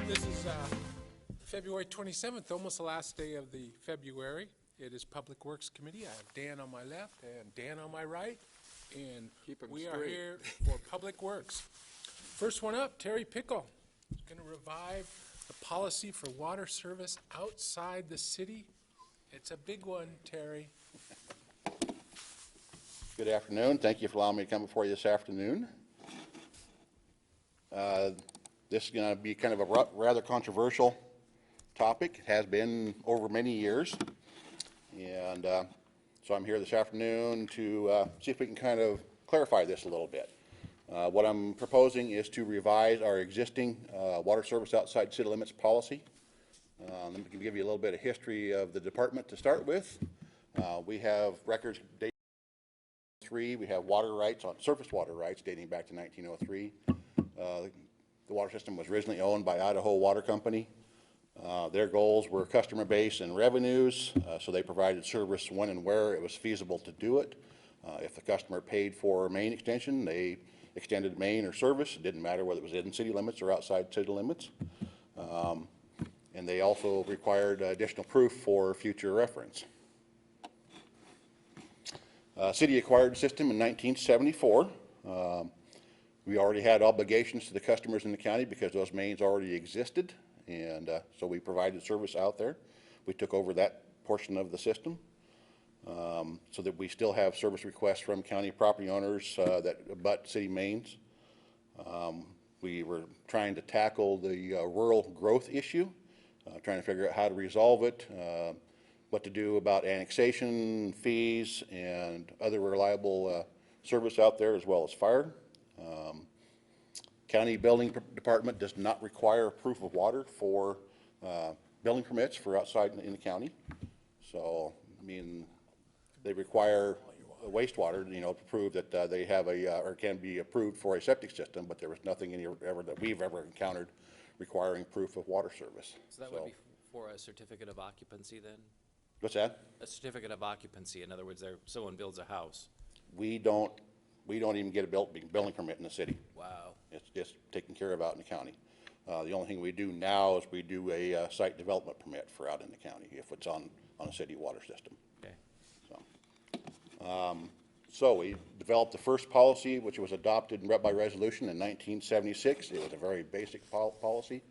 This is February 27th, almost the last day of the February. It is Public Works Committee. I have Dan on my left and Dan on my right, and we are here for Public Works. First one up, Terry Pickle is going to revive the policy for water service outside the city. It's a big one, Terry. Good afternoon. Thank you for allowing me to come before you this afternoon. This is going to be kind of a rather controversial topic. It has been over many years. And so I'm here this afternoon to see if we can kind of clarify this a little bit. What I'm proposing is to revise our existing water service outside city limits policy. Let me give you a little bit of history of the department to start with. We have records dating back to 1903. We have water rights on surface water rights dating back to 1903. The water system was originally owned by Idaho Water Company. Their goals were customer base and revenues, so they provided service when and where it was feasible to do it. If the customer paid for main extension, they extended main or service. It didn't matter whether it was in city limits or outside city limits. And they also required additional proof for future reference. City acquired the system in 1974. We already had obligations to the customers in the county because those mains already existed, and so we provided service out there. We took over that portion of the system so that we still have service requests from county property owners that abut city mains. We were trying to tackle the rural growth issue, trying to figure out how to resolve it, what to do about annexation, fees, and other reliable service out there, as well as fire. County Building Department does not require proof of water for building permits for outside in the county. So, I mean, they require wastewater, you know, to prove that they have a, or can be approved for a septic system, but there was nothing that we've ever encountered requiring proof of water service. So that would be for a certificate of occupancy then? What's that? A certificate of occupancy. In other words, someone builds a house. We don't even get a building permit in the city. Wow. It's just taken care of out in the county. The only thing we do now is we do a site development permit for out in the county if it's on a city water system. Okay. So we developed the first policy, which was adopted by resolution in 1976. It was a very basic policy.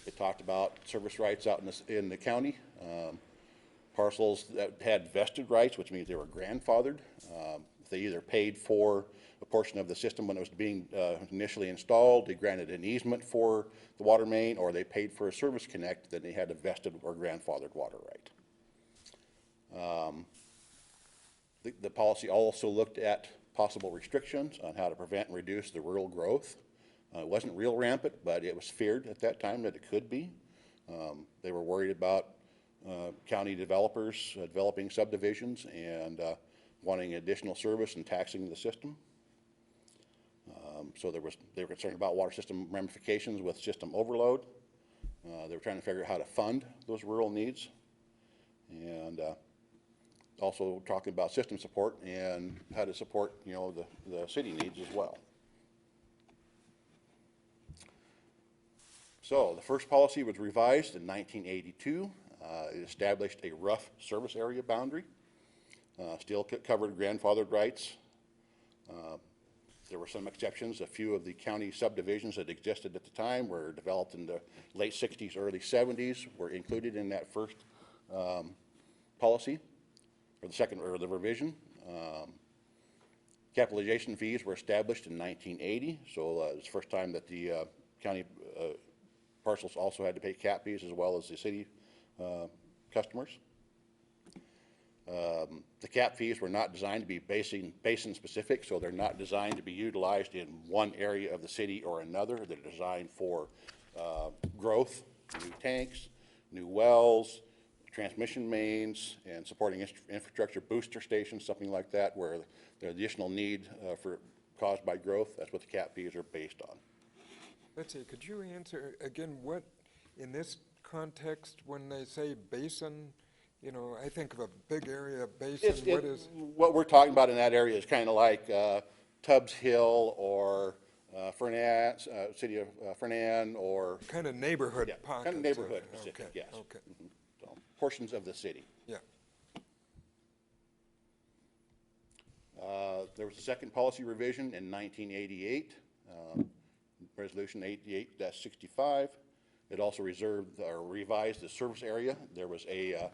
It talked about service rights out in the county. Parcels that had vested rights, which means they were grandfathered. They either paid for a portion of the system when it was being initially installed, they granted an easement for the water main, or they paid for a service connect, then they had a vested or grandfathered water right. The policy also looked at possible restrictions on how to prevent and reduce the rural growth. It wasn't real rampant, but it was feared at that time that it could be. They were worried about county developers developing subdivisions and wanting additional service and taxing the system. So they were concerned about water system ramifications with system overload. They were trying to figure out how to fund those rural needs, and also talking about system support and how to support, you know, the city needs as well. So the first policy was revised in 1982. It established a rough service area boundary. Still covered grandfathered rights. There were some exceptions. A few of the county subdivisions that existed at the time were developed in the late 60s, early 70s, were included in that first policy, or the revision. Capitalization fees were established in 1980, so it was the first time that the county parcels also had to pay cap fees as well as the city customers. The cap fees were not designed to be basin specific, so they're not designed to be utilized in one area of the city or another. They're designed for growth, new tanks, new wells, transmission mains, and supporting infrastructure booster stations, something like that, where the additional need caused by growth, that's what the cap fees are based on. Let's see, could you answer again what, in this context, when they say basin, you know, I think of a big area basin. What we're talking about in that area is kind of like Tubbs Hill or Fernan, city of Fernan, or, Kind of neighborhood yeah, pockets. kind of neighborhood specific, Okay, yes. okay, So, portions of the city. yeah. There was a second policy revision in 1988, Resolution 88-65. It also reserved or revised the service area. There was a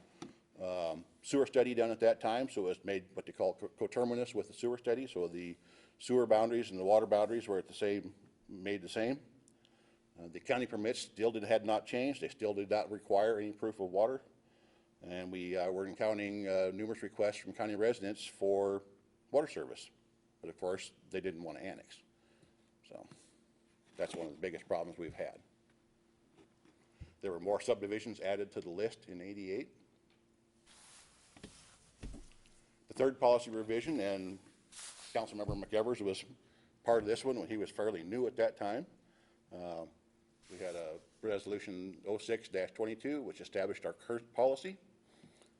sewer study done at that time, so it was made what they call coterminous with the sewer study. So the sewer boundaries and the water boundaries were made the same. The county permits still had not changed. They still did not require any proof of water. And we were encountering numerous requests from county residents for water service. But of course, they didn't want to annex. So that's one of the biggest problems we've had. There were more subdivisions added to the list in '88. The third policy revision, and Councilmember McEvers was part of this one when he was fairly new at that time. We had a resolution 06-22, which established our current policy.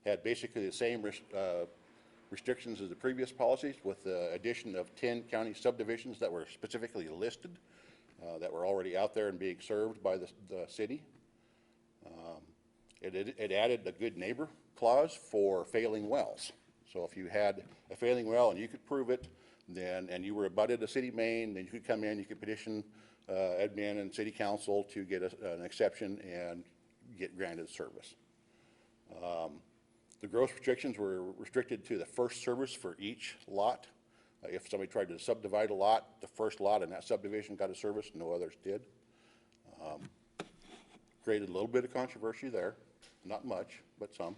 Had basically the same restrictions as the previous policies, with the addition of 10 county subdivisions that were specifically listed, that were already out there and being served by the city. It added a good neighbor clause for failing wells. So if you had a failing well and you could prove it, then, and you were abutted a city main, then you could come in, you could petition admin and city council to get an exception and get granted service. The gross restrictions were restricted to the first service for each lot. If somebody tried to subdivide a lot, the first lot in that subdivision got a service, no others did. Created a little bit of controversy there, not much, but some.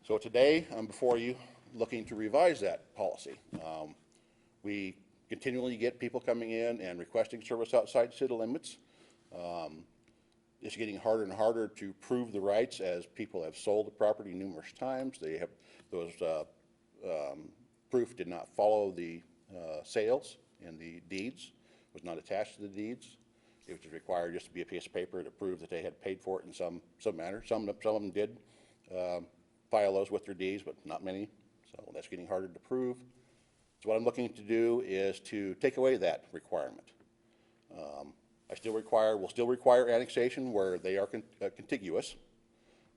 So today, I'm before you looking to revise that policy. We continually get people coming in and requesting service outside city limits. It's getting harder and harder to prove the rights as people have sold the property numerous times. They have, those proof did not follow the sales and the deeds, was not attached to the deeds. It was required just to be a piece of paper to prove that they had paid for it in some manner. Some of them did file those with their deeds, but not many. So that's getting harder to prove. So what I'm looking to do is to take away that requirement. Will still require annexation where they are contiguous.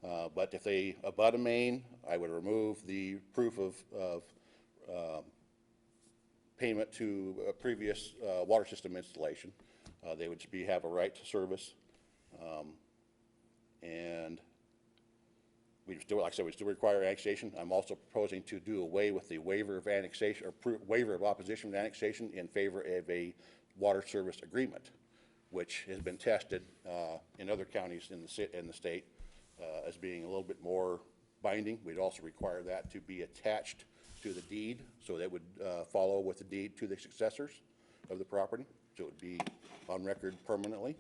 But if they abut a main, I would remove the proof of payment to a previous water system installation. They would have a right to service. And we still, like I said, we still require annexation. I'm also proposing to do away with the waiver of annexation, or waiver of opposition to annexation in favor of a water service agreement, which has been tested in other counties in the state as being a little bit more binding. We'd also require that to be attached to the deed, so that would follow with the deed to the successors of the property, so it would be on record permanently.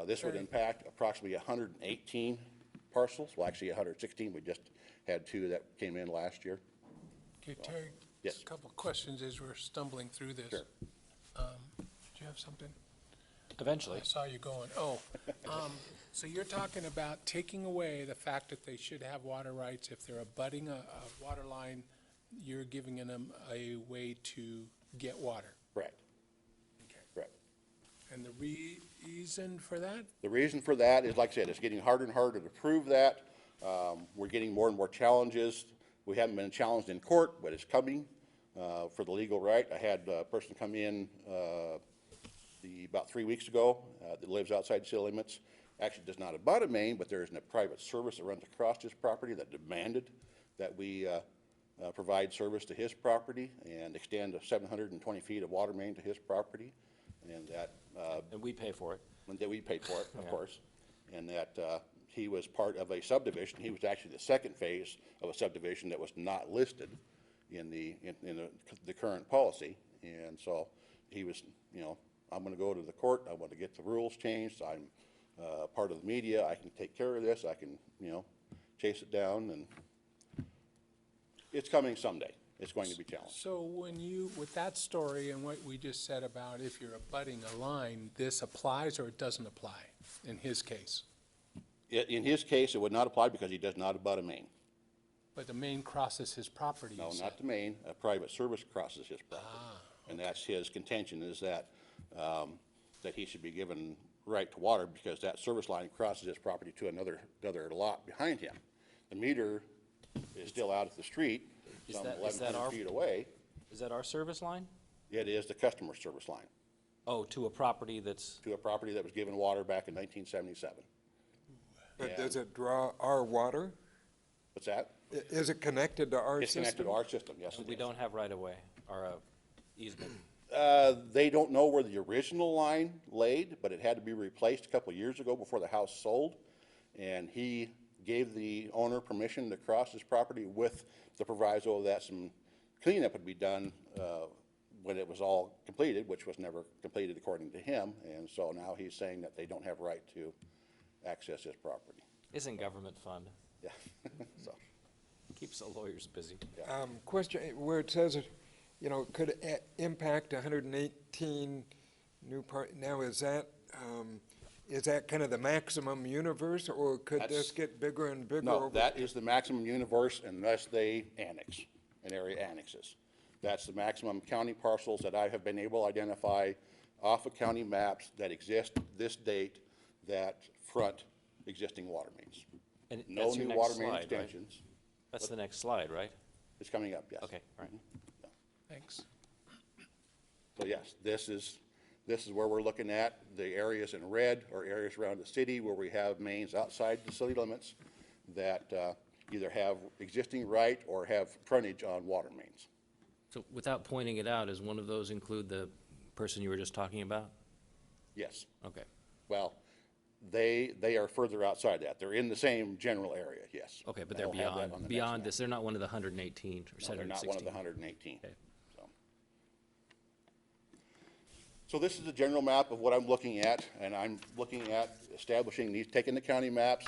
This would impact approximately 118 parcels, well actually 116, we just had 2 that came in last year. Okay, Terry, Yes. a couple of questions as we're stumbling through this. Sure. Do you have something? Eventually. I saw you going. Oh, so you're talking about taking away the fact that they should have water rights if they're abutting a water line, you're giving them a way to get water. Correct. Correct. And the reason for that? The reason for that is, like I said, it's getting harder and harder to prove that. We're getting more and more challenges. We haven't been challenged in court, but it's coming for the legal right. I had a person come in about 3 weeks ago that lives outside city limits. Actually does not abut a main, but there is a private service that runs across his property that demanded that we provide service to his property and extend 720 feet of water main to his property. And that And we pay for it. and that we paid for it, of course, and that he was part of a subdivision. He was actually the second phase of a subdivision that was not listed in the current policy. And so he was, I'm going to go to the court. I want to get the rules changed. I'm part of the media. I can take care of this. I can, chase it down, and it's coming someday. It's going to be challenged. So when you, with that story and what we just said about if you're abutting a line, this applies or it doesn't apply in his case? In his case, it would not apply because he does not abut a main. But the main crosses his property, you No, said. not the main. A private service crosses his property. And that's his contention, is that, that he should be given right to water because that service line crosses his property to another lot behind him. The meter is still out at the street, Is some that 1,100 our- feet away. Is that our service line? It is the customer service line Oh, to a property that's, to a property that was given water back in 1977. But does it draw our water? What's that? Is it connected to our It's system? connected to our system, yes. it we is. don't have right-of-way or easement. They don't know where the original line laid, but it had to be replaced a couple of years ago before the house sold. And he gave the owner permission to cross his property with the proviso that some cleanup would be done when it was all completed, which was never completed according to him. And so now he's saying that they don't have right to access his property. Isn't government fund? Yeah, so, Keeps the lawyers busy. Question, where it says, you know, could impact 118 new now is that kind of the maximum universe, or could this That's- get bigger and bigger? no, over- that is the maximum universe unless they annex, an area annexes. That's the maximum county parcels that I have been able to identify off of county maps that exist this date that front existing water mains. And No that's your new next water main slide, right? extensions. That's the next slide, right? It's coming up, yes. Okay, all right. Thanks. So yes, this is where we're looking at. The areas in red are areas around the city where we have mains outside the city limits that either have existing right or have frontage on water mains. So without pointing it out, does one of those include the person you were just talking about? Yes. Okay, Well, they are further outside that. They're in the same general area, yes. okay, but And they're I'll have that on the next beyond map. this, they're not one of the 118 or No, they're not one of 716? the 118. Okay. So this is a general map of what I'm looking at, and I'm looking at establishing these, taking the county maps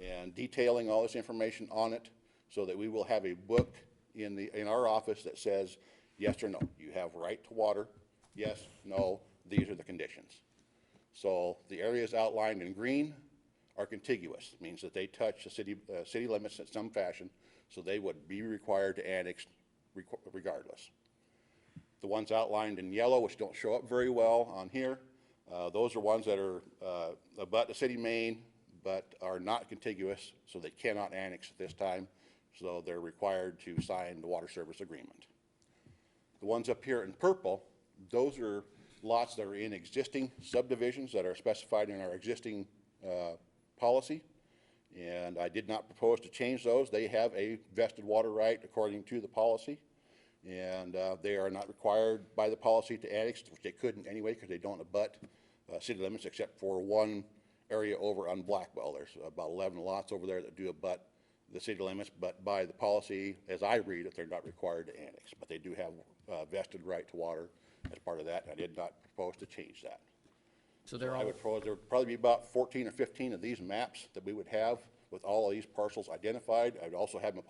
and detailing all this information on it so that we will have a book in our office that says, yes or no, you have right to water, yes, no, these are the conditions. So the areas outlined in green are contiguous, means that they touch the city limits in some fashion, so they would be required to annex regardless. The ones outlined in yellow, which don't show up very well on here, those are ones that are abut the city main, but are not contiguous, so they cannot annex at this time, so they're required to sign the water service agreement. The ones up here in purple, those are lots that are in existing subdivisions that are specified in our existing policy, and I did not propose to change those. They have a vested water right according to the policy, and they are not required by the policy to annex, which they couldn't anyway because they don't abut city limits except for one area over on Blackwell. There's about 11 lots over there that do abut the city limits, but by the policy, as I read it, they're not required to annex, but they do have vested right to water as part of that. I did not propose to change that. So they're I all, would propose there would probably be about 14 or 15 of these maps that we would have with all of these parcels identified. I'd also have them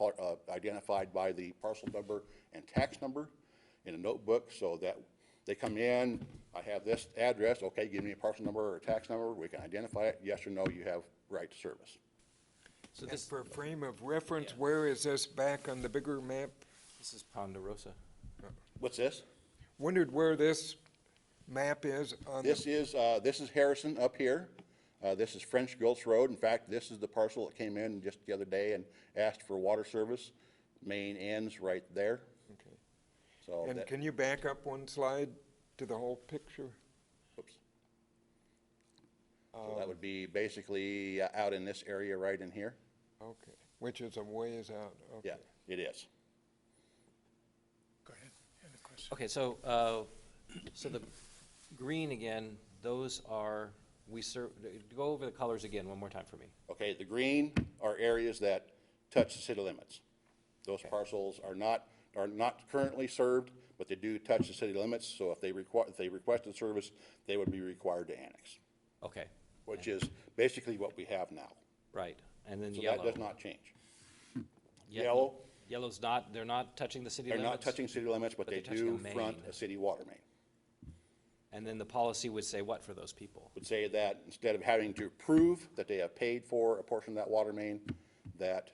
identified by the parcel number and tax number in a notebook so that they come in, I have this address, okay, give me a parcel number or a tax number, we can identify it, yes or no, you have right to service. so And this for frame of reference, where is this back on the bigger map? is Ponderosa. What's this? Wondered where this map is on This the, is Harrison up here. This is French Gulch Road. In fact, this is the parcel that came in just the other day and asked for water service. Main ends right there. okay. So And that, can you back up one slide to the whole picture? oops. So that would be basically out in this area right in here. Okay, which is a ways out, okay. Yeah, it is. Go ahead. You had a question? Okay, so, so the green again, those are, go over the colors again one more time for me. Okay, the green are areas that touch the city limits. Those parcels are not currently served, but they do touch the city limits, so if they requested service, they would be required to annex, Okay, which is basically what we have now. right, and then So yellow. that does not change. Ye- Yellow, Yellow's not, they're not touching the city they're limits? not touching city limits, but but they they're touching do a front main. a city water main. And then the policy would say what for those people? Would say that instead of having to prove that they have paid for a portion of that water main, that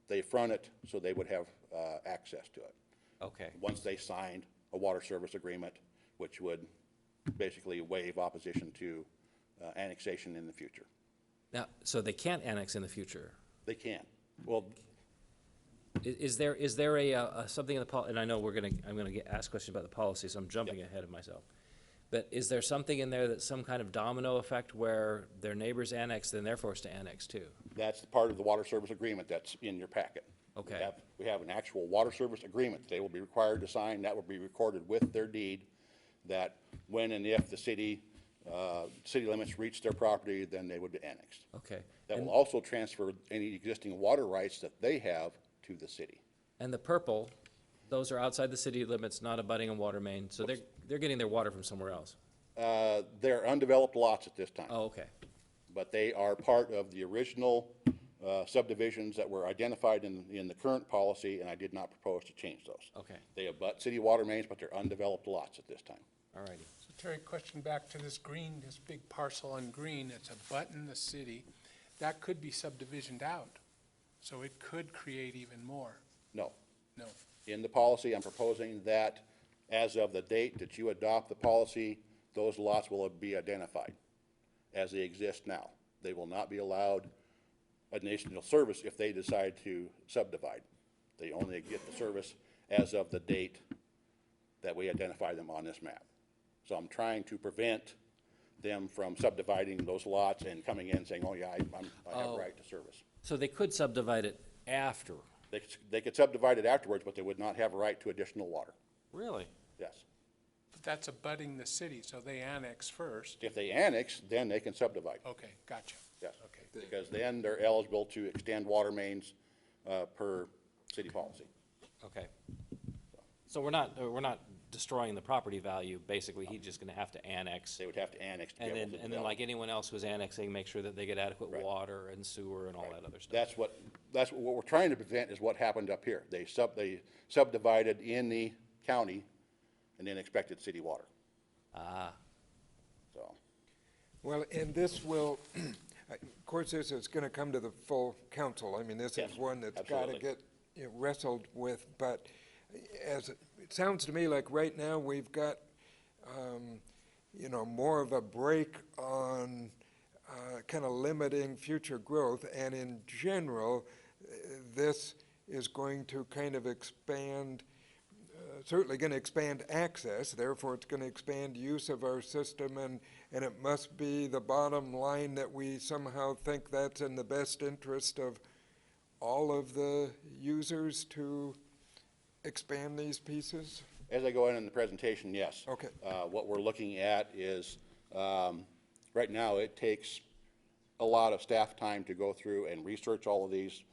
they front it so they would have access to it. Okay, Once they signed a water service agreement, which would basically waive opposition to annexation in the future. Now, so they can't annex in the future. They can. Well, Is there something in the and I know I'm gonna ask questions about the policy, so I'm jumping ahead of myself. But is there something in there that's some kind of domino effect where their neighbors annex, then they're forced to annex too? that's the part of the water service agreement that's in your packet. Okay. We have an actual water service agreement they will be required to sign. That will be recorded with their deed, that when and if the city limits reach their property, then they would be annexed. Okay. That will also transfer any existing water rights that they have to the city. And the purple, those are outside the city limits, not abutting a water main, so they're getting their water from somewhere else. They're undeveloped lots at this time. Oh, okay. But they are part of the original subdivisions that were identified in the current policy, and I did not propose to change those. Okay. They abut city water mains, but they're undeveloped lots at this time. All righty. So Terry, question back to this green, this big parcel on green, it's abutting the city. That could be subdivisioned out, so it could create even more. No. No. In the policy, I'm proposing that as of the date that you adopt the policy, those lots will be identified as they exist now. They will not be allowed additional service if they decide to subdivide. They only get the service as of the date that we identify them on this map. So I'm trying to prevent them from subdividing those lots and coming in saying, oh yeah, I have a right to service. So they could subdivide it after? They could subdivide it afterwards, but they would not have a right to additional water. Really? Yes. But that's abutting the city, so they annex first. If they annex, then they can subdivide. Okay, gotcha. Yes. Okay. Because then they're eligible to extend water mains per city policy. Okay. So we're not destroying the property value, basically, he's just gonna have to annex. They would have to annex to be And able to then develop. like anyone else who's annexing, make sure that they get adequate Right. water and sewer and all that other stuff. That's what we're trying to prevent is what happened up here. They subdivided in the county and then expected city water. Ah, So, Well, and this will, of course, this is going to come to the full council. I mean, this is Yes, one that's got to absolutely. get wrestled with, but it sounds to me like right now we've got, more of a break on kind of limiting future growth, and in general, this is going to kind of expand, certainly going to expand access, therefore it's going to expand use of our system, and it must be the bottom line that we somehow think that's in the best interest of all of the users to expand these pieces? as I go in the presentation, yes. Okay. What we're looking at is, right now, it takes a lot of staff time to go through and research all of these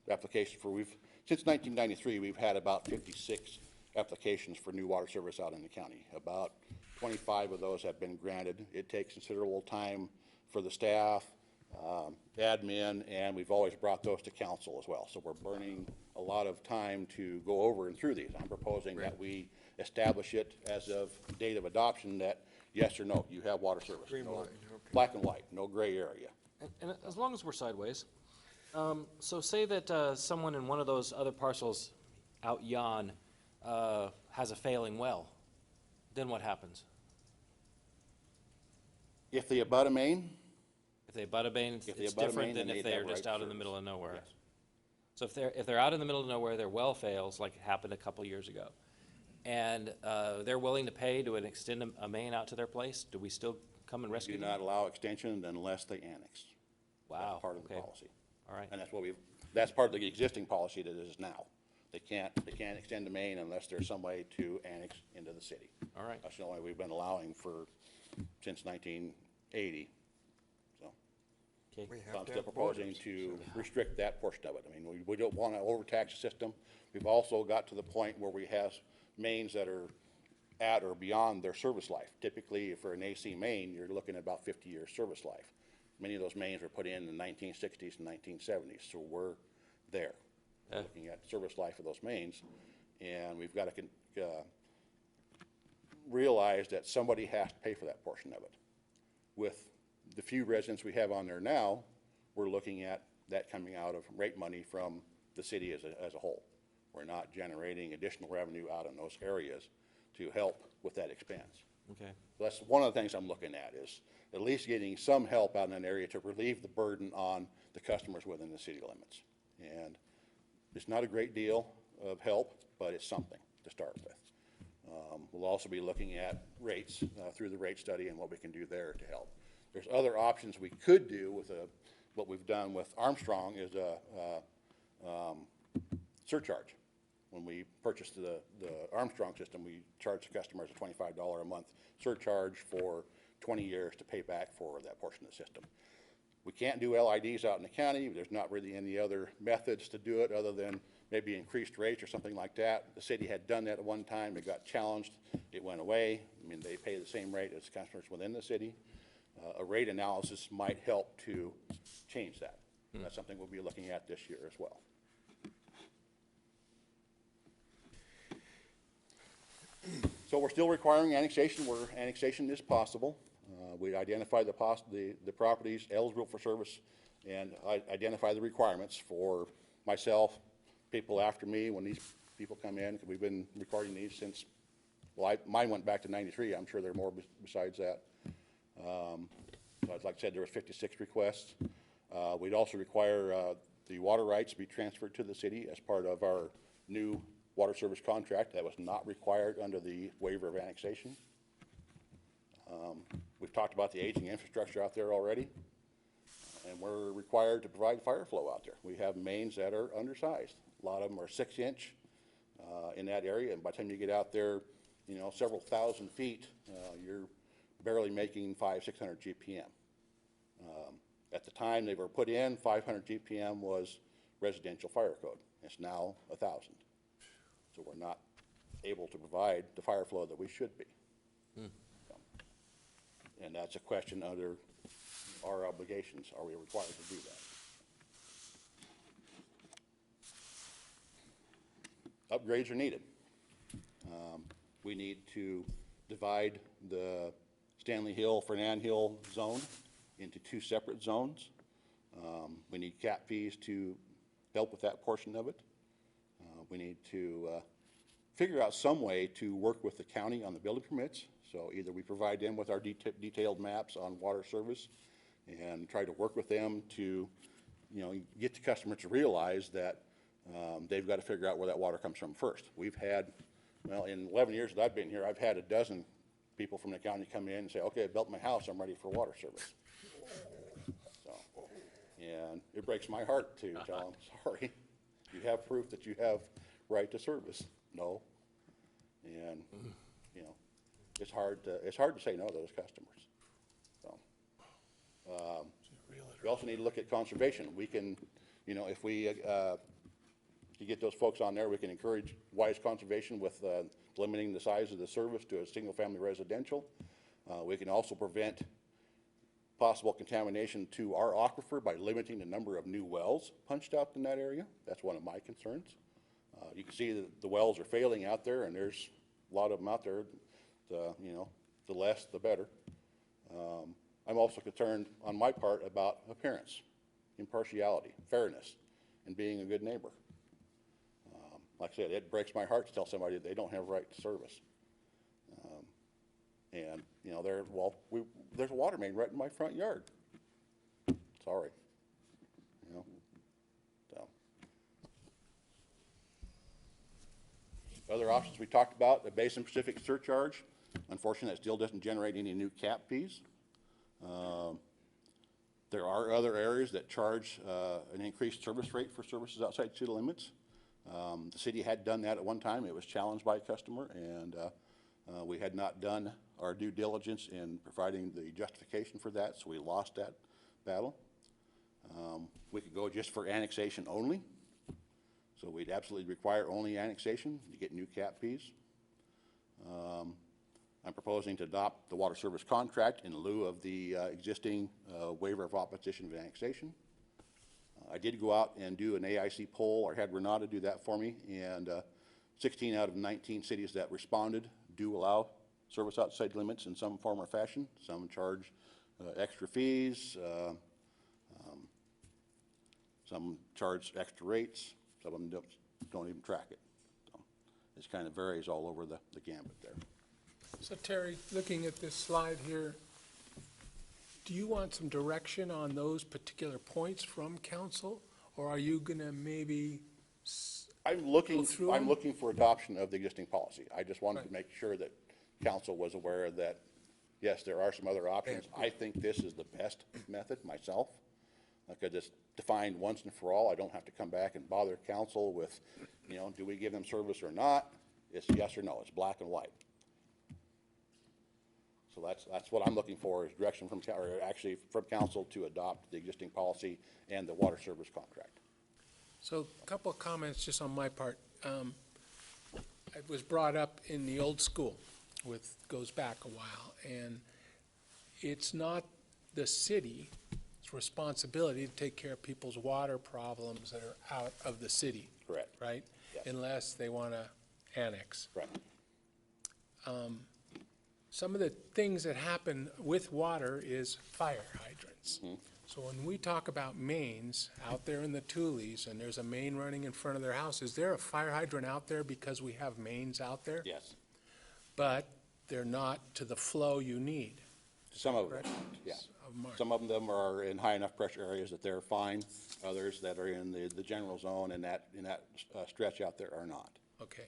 applications since 1993, we've had about 56 applications for new water service out in the county. About 25 of those have been granted. It takes considerable time for the staff, admin, and we've always brought those to council as well. So we're burning a lot of time to go over and through these. I'm proposing that we establish it as of date of adoption that yes or no, you have water service. No Streamlined, okay. black and white, no gray area. and as long as we're sideways, so say that someone in one of those other parcels out yon has a failing well, then what happens? If they abut a main, If they butt a main, If they it's abut a different main, than then if they'd they have are right just to out in the service. middle of nowhere. Yes. So if they're out in the middle of nowhere, their well fails, like it happened a couple years ago, and they're willing to pay to extend a main out to their place, do we still come and do rescue them? not allow extension unless they annex. Wow, That's part of the okay. policy. All right, And that's part of the existing policy that is now. They can't extend the main unless there's some way to annex into the city. all right. That's the only way we've been allowing since 1980. So Okay. We so have I'm to still have proposing borders. to restrict that portion of it. I mean, we don't want to overtax the system. We've also got to the point where we have mains that are at or beyond their service life. Typically, for an AC main, you're looking at about 50 years service life. Many of those mains were put in the 1960s and 1970s, so we're there. We're looking at service life of those mains, and we've got to realize that somebody has to pay for that portion of it. With the few residents we have on there now, we're looking at that coming out of rate money from the city as a whole. we're not generating additional revenue out in those areas to help with that expense. Okay. So that's one of the things I'm looking at, is at least getting some help out in an area to relieve the burden on the customers within the city limits. And it's not a great deal of help, but it's something to start with. We'll also be looking at rates through the rate study and what we can do there to help. There's other options we could do with what we've done with Armstrong is a surcharge. When we purchased the Armstrong system, we charged the customers a $25 a month surcharge for 20 years to pay back for that portion of the system. We can't do LIDs out in the county. There's not really any other methods to do it other than maybe increased rates or something like that. The city had done that at one time. It got challenged. It went away. I mean, they pay the same rate as customers within the city. A rate analysis might help to change that. That's something we'll be looking at this year as well. So we're still requiring annexation where annexation is possible. We identify the properties eligible for service and identify the requirements for myself, people after me when these people come in. We've been recording these since, well, mine went back to '93. I'm sure there are more besides that. Like I said, there was 56 requests. We'd also require the water rights be transferred to the city as part of our new water service contract. That was not required under the waiver of annexation. We've talked about the aging infrastructure out there already, and we're required to provide fire flow out there. We have mains that are undersized. A lot of them are 6-inch in that area, and by the time you get out there, you know, several thousand feet, you're barely making 500-600 GPM. At the time they were put in, 500 GPM was residential fire code. It's now 1,000. So we're not able to provide the fire flow that we should be. And that's a question under our obligations. Are we required to do that? Upgrades are needed. We need to divide the Stanley Hill, Fernand Hill zone into 2 separate zones. We need cap fees to help with that portion of it. We need to figure out some way to work with the county on the building permits. So either we provide them with our detailed maps on water service and try to work with them to, you know, get the customer to realize that they've got to figure out where that water comes from first. We've had, well, in 11 years that I've been here, I've had a dozen people from the county come in and say, okay, I built my house, I'm ready for water service. So, and it breaks my heart to tell them, sorry, you have proof that you have right to service. No. And, you know, it's hard to say no to those customers. So, we also need to look at conservation. We can, you know, if we to get those folks on there, we can encourage wise conservation with limiting the size of the service to a single-family residential. We can also prevent possible contamination to our aquifer by limiting the number of new wells punched out in that area. That's one of my concerns. You can see that the wells are failing out there, and there's a lot of them out there. You know, the less, the better. I'm also concerned on my part about appearance, impartiality, fairness, and being a good neighbor. Like I said, it breaks my heart to tell somebody they don't have a right to service. And, you know, there's a water main right in my front yard. Sorry. You know, so. Other options we talked about, the Basin Pacific surcharge. Unfortunately, it still doesn't generate any new cap fees. There are other areas that charge an increased service rate for services outside city limits. The city had done that at one time. It was challenged by a customer, and we had not done our due diligence in providing the justification for that, so we lost that battle. We could go just for annexation only, so we'd absolutely require only annexation to get new cap fees. I'm proposing to adopt the water service contract in lieu of the existing waiver of opposition of annexation. I did go out and do an AIC poll, or had Renata do that for me, and 16 out of 19 cities that responded do allow service outside limits in some form or fashion. Some charge extra fees, some charge extra rates, some of them don't even track it. It kind of varies all over the gambit there. So Terry, looking at this slide here, do you want some direction on those particular points from council? Or are you gonna maybe, I'm looking, through I'm them? looking for adoption of the existing policy. I just wanted to Right. make sure that council was aware that, yes, there are some other options. I think this is the best method myself. Because it's defined once and for all. I don't have to come back and bother council with, you know, do we give them service or not? It's yes or no. It's black and white. So that's what I'm looking for, is direction from, or actually from council to adopt the existing policy and the water service contract. so a couple of comments just on my part. It was brought up in the old school goes back a while, and it's not the city's responsibility to take care of people's water problems that are out of the city. Correct. Right? Yes. Unless they want to annex. Right. Some of the things that happen with water is fire hydrants. So when we talk about mains out there in the Tules, and there's a main running in front of their house, is there a fire hydrant out there because we have mains out there? Yes. But they're not to the flow you need. Some of them, Correct. yeah. Of mark. Some of them are in high enough pressure areas that they're fine. Others that are in the general zone and that stretch out there are not. Okay.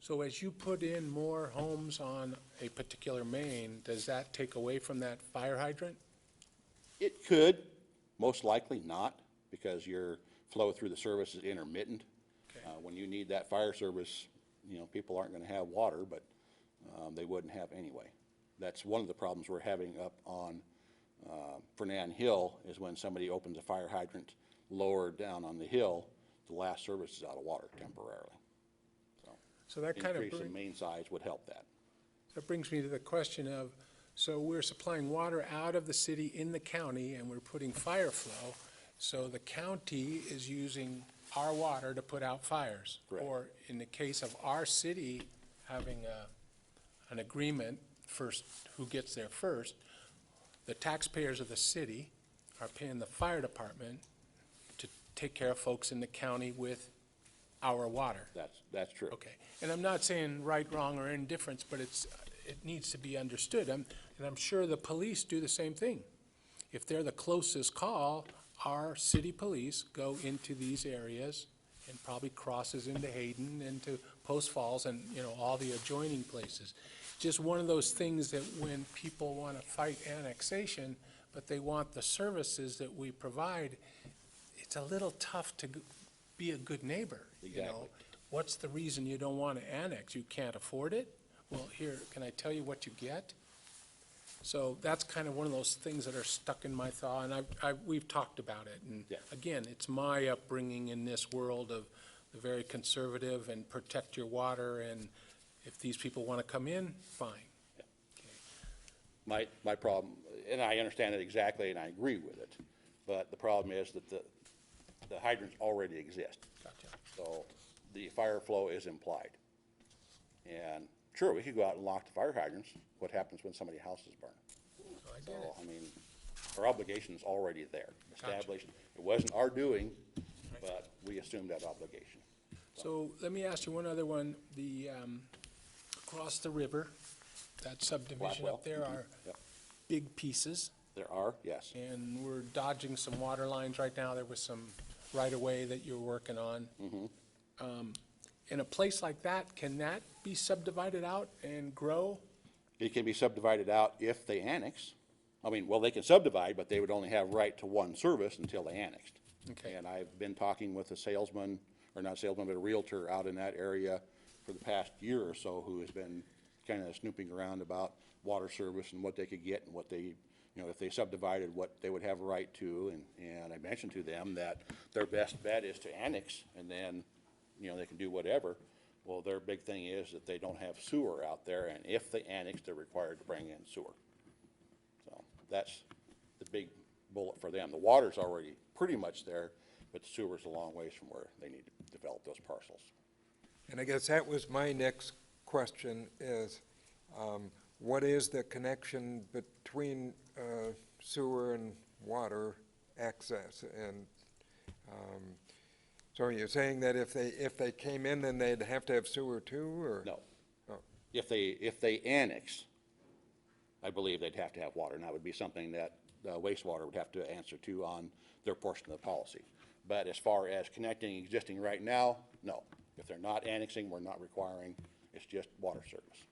So as you put in more homes on a particular main, does that take away from that fire hydrant? It could, most likely not, because your flow through the service is intermittent. Okay. When you need that fire service, you know, people aren't gonna have water, but, they wouldn't have anyway. That's one of the problems we're having up on, Fernan Hill, is when somebody opens a fire hydrant lower down on the hill, the last service is out of water temporarily. So that kind of Increase in main size would help that. that brings me to the question of, so we're supplying water out of the city in the county, and we're putting fire flow, so the county is using our water to put out fires. Correct. Or in the case of our city having an agreement, first, who gets there first, the taxpayers of the city are paying the fire department to take care of folks in the county with our water. That's true. Okay, and I'm not saying right, wrong, or indifference, but it needs to be understood, and I'm sure the police do the same thing. If they're the closest call, our city police go into these areas and probably crosses into Hayden, into Post Falls, and, you know, all the adjoining places. Just one of those things that when people want to fight annexation, but they want the services that we provide, it's a little tough to be a good neighbor, you know? Exactly. What's the reason you don't want to annex? You can't afford it? Well, here, can I tell you what you get? So that's kind of one of those things that are stuck in my thought, and we've talked about it. And Yeah. again, it's my upbringing in this world of the very conservative and protect your water, and if these people want to come in, fine. My problem, and I understand it exactly, and I agree with it, but the problem is that the hydrants already exist. Gotcha. So the fire flow is implied. And sure, we could go out and lock the fire hydrants. What happens when somebody's house is burned? So I So, get it. I mean, our obligation's already there, Gotcha. established. It wasn't our doing, but we assumed that obligation. So let me ask you one other one. The, across the river, that subdivision Blackwell. up there are Yep. big pieces. There are, yes. And we're dodging some water lines right now. There was some right-of-way that you're working on. In a place like that, can that be subdivided out and grow? It can be subdivided out if they annex. I mean, well, they can subdivide, but they would only have right to one service until they annexed. Okay. And I've been talking with a salesman, or not salesman, but a realtor out in that area for the past year or so, who has been kind of snooping around about water service and what they could get and what they, you know, if they subdivided, what they would have a right to. And I mentioned to them that their best bet is to annex, and then, you know, they can do whatever. Well, their big thing is that they don't have sewer out there, and if they annex, they're required to bring in sewer. So that's the big bullet for them. The water's already pretty much there, but the sewer's a long ways from where they need to develop those parcels. And I guess that was my next question is, what is the connection between sewer and water access? And So you're saying that if they came in, then they'd have to have sewer too, or? No. Oh. If they annex, I believe they'd have to have water, and that would be something that wastewater would have to answer to on their portion of the policy. But as far as connecting existing right now, no. If they're not annexing, we're not requiring, it's just water service.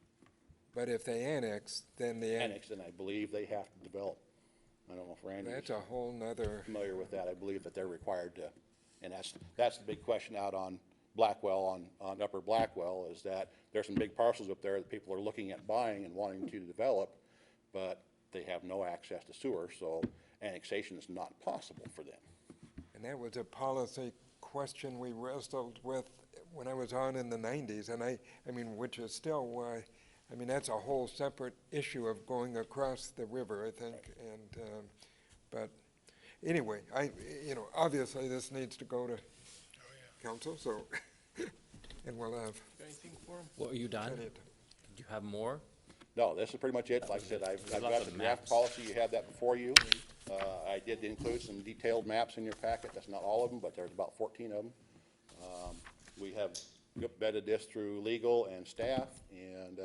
But if they annex, then Annex, then I believe they have to develop, I don't know if Randy that's is a whole nother, familiar with that. I believe that they're required to, and that's the big question out on Blackwell, on Upper Blackwell, is that there's some big parcels up there that people are looking at buying and wanting to develop, but they have no access to sewer, so annexation is not possible for them. and that was a policy question we wrestled with when I was on in the 90s, and I mean, which is still why, I mean, that's a whole separate issue of going across the river, I think, and, but anyway, obviously this needs to go to council, so, and we'll have Anything for him? Well, are you done? plenty of Do you have more? No, this is pretty much it. Like I said, I've lots got of the draft maps. policy, you have that before you. I did include some detailed maps in your packet, that's not all of them, but there's about 14 of them. We have vetted this through legal and staff, and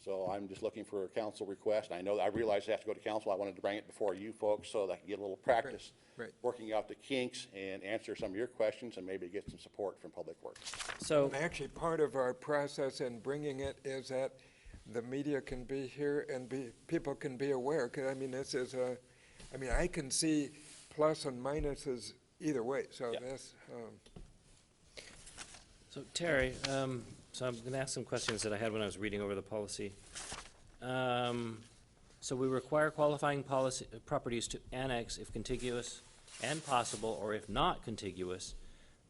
so I'm just looking for a council request. I realize I have to go to council, I wanted to bring it before you folks so that I can get a little practice Right. working out the kinks and answer some of your questions and maybe get some support from Public Works. So, And actually, part of our process in bringing it is that the media can be here and people can be aware, 'cause I mean, this is I can see plus and minuses either way, so Yeah. that's, so Terry, so I'm gonna ask some questions that I had when I was reading over the policy. So we require qualifying properties to annex if contiguous and possible, or if not contiguous,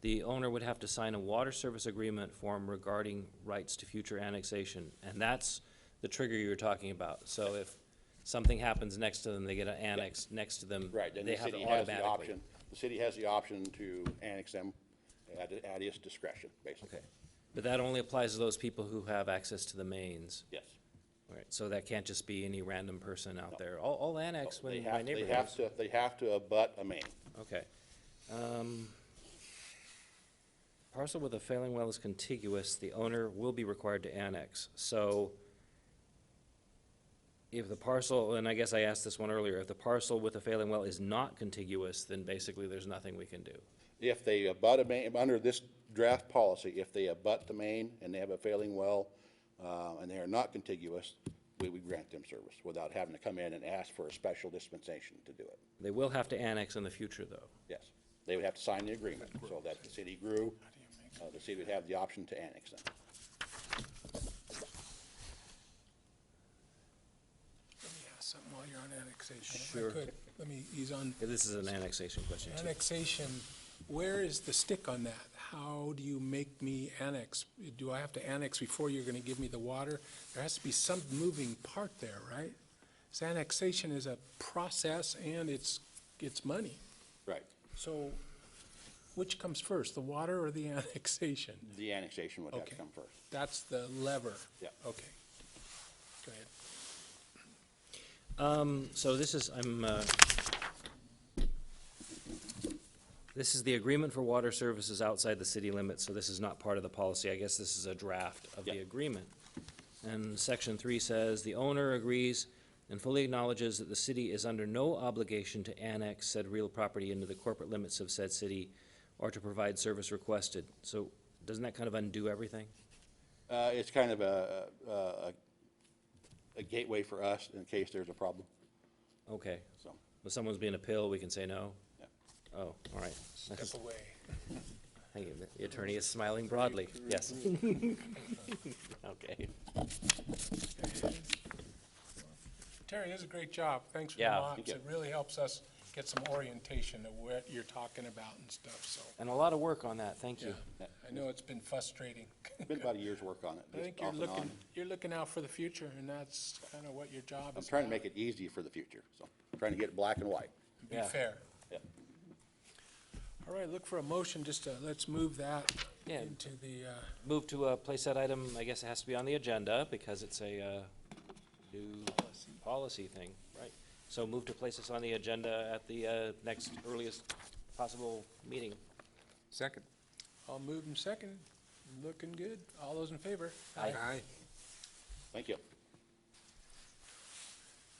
the owner would have to sign a water service agreement form regarding rights to future annexation. And that's the trigger you were talking about. So if something happens next to them, they get an annex next to them, Right, then they the have city to has the automatically. option, the city has the option to annex them at its discretion, basically. Okay, but that only applies to those people who have access to the mains. Yes. Right, so that can't just be any random person out there. I'll annex They when my have, neighbor they have does. to, they have to abut a main. Okay. Parcel with a failing well is contiguous, the owner will be required to annex. So if the parcel, and I guess I asked this one earlier, if the parcel with a failing well is not contiguous, then basically there's nothing we can do. If they abut a main, under this draft policy, if they abut the main and they have a failing well, and they are not contiguous, we would grant them service without having to come in and ask for a special dispensation to do it. They will have to annex in the future, though. Yes. They would have to sign the agreement so that the city grew, the city would have the option to annex them. Let me ask something while you're on annexation. If Sure. I could, he's on This is an annexation question, too. annexation. Where is the stick on that? How do you make me annex? Do I have to annex before you're gonna give me the water? There has to be some moving part there, right? So annexation is a process and it's money. Right. So which comes first, the water or the annexation? The annexation would have to Okay. come first. That's the lever? Yeah. Okay. Go ahead. So this is, this is the agreement for water services outside the city limits, so this is not part of the policy. I guess this is a draft of the Yeah. agreement. And section 3 says, "The owner agrees and fully acknowledges that the city is under no obligation to annex said real property into the corporate limits of said city or to provide service requested." So doesn't that kind of undo everything? It's kind of a gateway for us in case there's a problem, Okay. so. If someone's being a pill, we can say no? Yeah. Oh, all right. Step away. Thank you. The attorney is smiling broadly. Yes. Okay. Terry, this is a great job. Thanks for the Yeah. mocks. Thank you. It really helps us get some orientation of what you're talking about and stuff, so. And a lot of work on that. Thank you. Yeah, I know it's been frustrating. It's been about a year's work on it, I just think you're off and looking, on. you're looking out for the future, and that's kind of what your job I'm is trying to about. make it easy for the future, so, trying to get it black and white. Be Yeah. fair. Yeah. All right, look for a motion, just to, let's move that Yeah. into the, Move to place that item, I guess it has to be on the agenda because it's a new policy thing, right? So move to place this on the agenda at the next earliest possible meeting. second. All moved and seconded. Looking good. All those in favor? Aye. Thank you.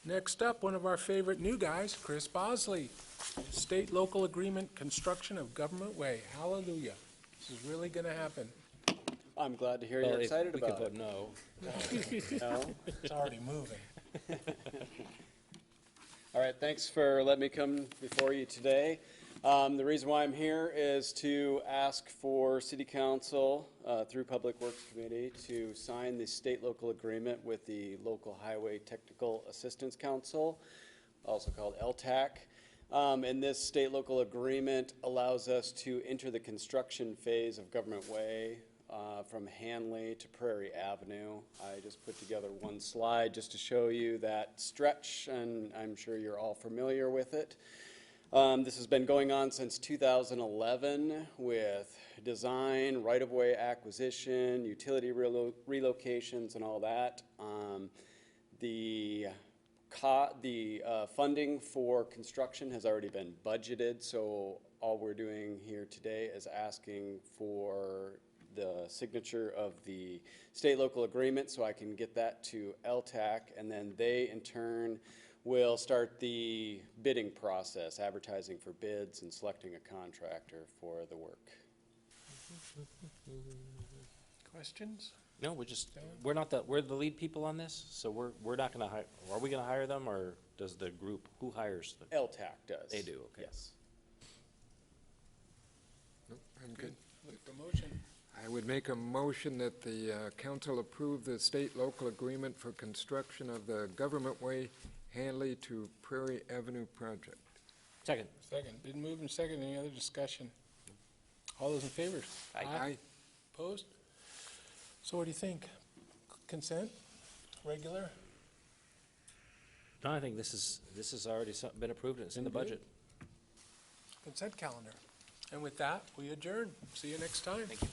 Next up, one of our favorite new guys, Chris Bosley. State local agreement, construction of Government Way. Hallelujah. This is really gonna happen. I'm glad to hear Well, you're if excited we could about vote it. no. No? It's already moving. All right, thanks for letting me come before you today. The reason why I'm here is to ask for City Council, through Public Works Committee, to sign the state-local agreement with the Local Highway Technical Assistance Council, also called LTAC. And this state-local agreement allows us to enter the construction phase of Government Way from Hanley to Prairie Avenue. I just put together one slide just to show you that stretch, and I'm sure you're all familiar with it. This has been going on since 2011 with design, right-of-way acquisition, utility relocations, and all that. The funding for construction has already been budgeted, so all we're doing here today is asking for the signature of the state-local agreement so I can get that to LTAC, and then they, in turn, will start the bidding process, advertising for bids and selecting a contractor for the work. Questions? No, we're the lead people on this, so we're not gonna hire, are we gonna hire them, or does the group, who hires the? LTAC does. They do, okay. Yes. Nope, I'm good. Look for motion. I would make a motion that the council approve the state-local agreement for construction of the Government Way Hanley to Prairie Avenue project. Second. Second. Been moved and seconded. Any other discussion? All those in favor? Aye. Opposed? So what do you think? Consent? Regular? No, I think this is already been approved, and it's in the budget. Consent calendar. And with that, we adjourn. See you next time. Thank you.